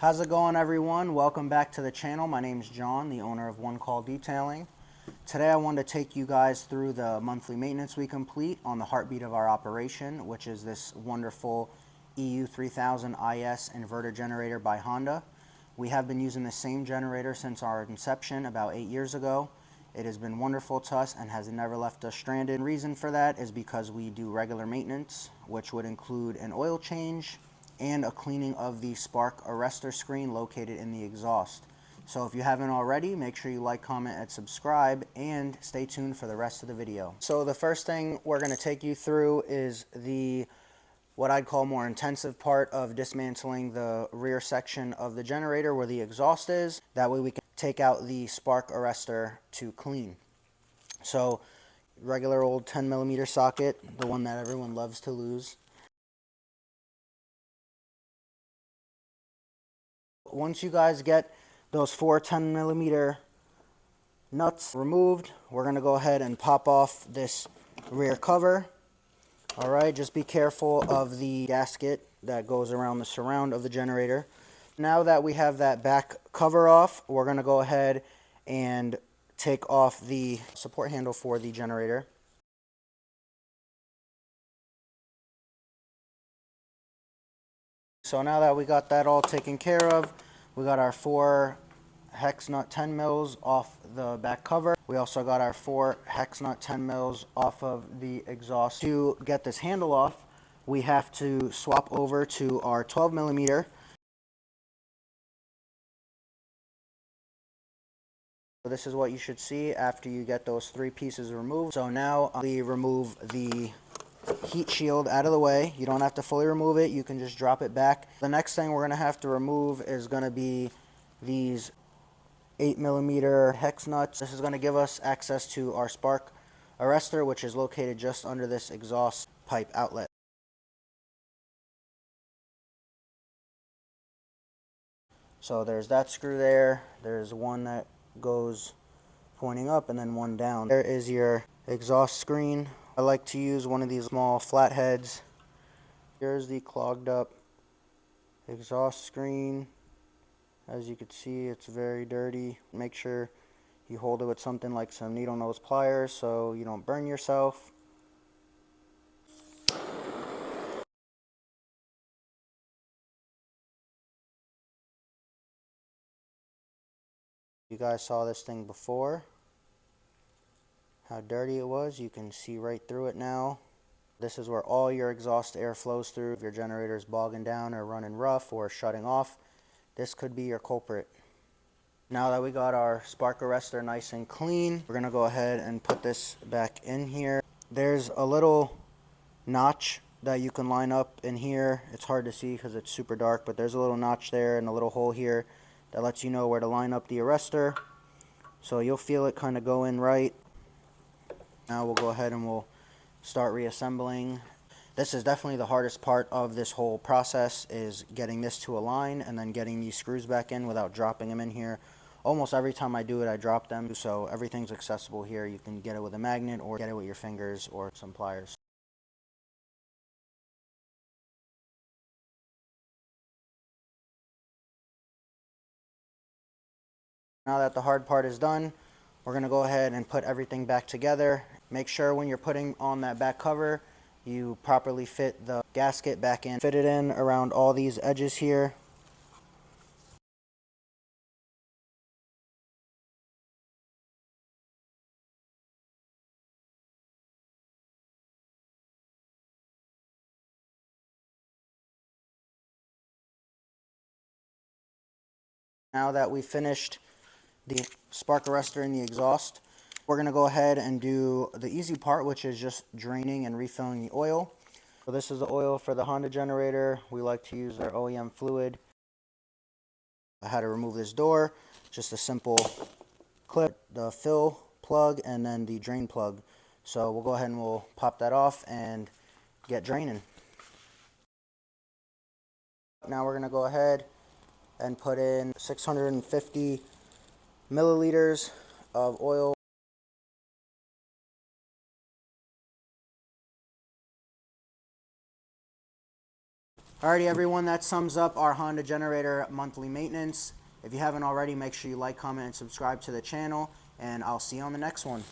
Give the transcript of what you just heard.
How's it going, everyone? Welcome back to the channel. My name is John, the owner of One Call Detailing. Today I wanted to take you guys through the monthly maintenance we complete on the heartbeat of our operation, which is this wonderful EU3000i inverter generator by Honda. We have been using the same generator since our inception about 8 years ago. It has been wonderful to us and has never left us stranded. The reason for that is because we do regular maintenance, which would include an oil change and a cleaning of the spark arrestor screen located in the exhaust. So if you haven't already, make sure you like, comment, and subscribe, and stay tuned for the rest of the video. So the first thing we're going to take you through is what I'd call more intensive part of dismantling the rear section of the generator where the exhaust is. That way we can take out the spark arrestor to clean. So regular old 10mm socket, the one that everyone loves to lose. Once you guys get those 4 10mm nuts removed, we're going to go ahead and pop off this rear cover. Alright, just be careful of the gasket that goes around the surround of the generator. Now that we have that back cover off, we're going to go ahead and take off the support handle for the generator. So now that we got that all taken care of, we got our 4 hex nut 10 mils off the back cover. We also got our 4 hex nut 10 mils off of the exhaust. To get this handle off, we have to swap over to our 12mm. So this is what you should see after you get those 3 pieces removed. So now we remove the heat shield out of the way. You don't have to fully remove it, you can just drop it back. The next thing we're going to have to remove is going to be these 8mm hex nuts. This is going to give us access to our spark arrestor, which is located just under this exhaust pipe outlet. So there's that screw there, there's one that goes pointing up and then one down. There is your exhaust screen. I like to use one of these small flatheads. Here's the clogged up exhaust screen. As you can see, it's very dirty. Make sure you hold it with something like some needle nose pliers so you don't burn yourself. You guys saw this thing before, how dirty it was. You can see right through it now. This is where all your exhaust air flows through. If your generator is bogging down or running rough or shutting off, this could be your culprit. Now that we got our spark arrestor nice and clean, we're going to go ahead and put this back in here. There's a little notch that you can line up in here. It's hard to see because it's super dark, but there's a little notch there and a little hole here that lets you know where to line up the arrestor. So you'll feel it kind of go in right. Now we'll go ahead and we'll start reassembling. This is definitely the hardest part of this whole process, is getting this to align and then getting these screws back in without dropping them in here. Almost every time I do it, I drop them, so everything's accessible here. You can get it with a magnet or get it with your fingers or some pliers. Now that the hard part is done, we're going to go ahead and put everything back together. Make sure when you're putting on that back cover, you properly fit the gasket back in. Fit it in around all these edges here. Now that we've finished the spark arrestor in the exhaust, we're going to go ahead and do the easy part, which is just draining and refilling the oil. So this is the oil for the Honda generator. We like to use their OEM fluid. How to remove this door, just a simple clip, the fill plug and then the drain plug. So we'll go ahead and we'll pop that off and get draining. Now we're going to go ahead and put in 650 milliliters of oil. Alrighty everyone, that sums up our Honda generator monthly maintenance. If you haven't already, make sure you like, comment, and subscribe to the channel, and I'll see you on the next one.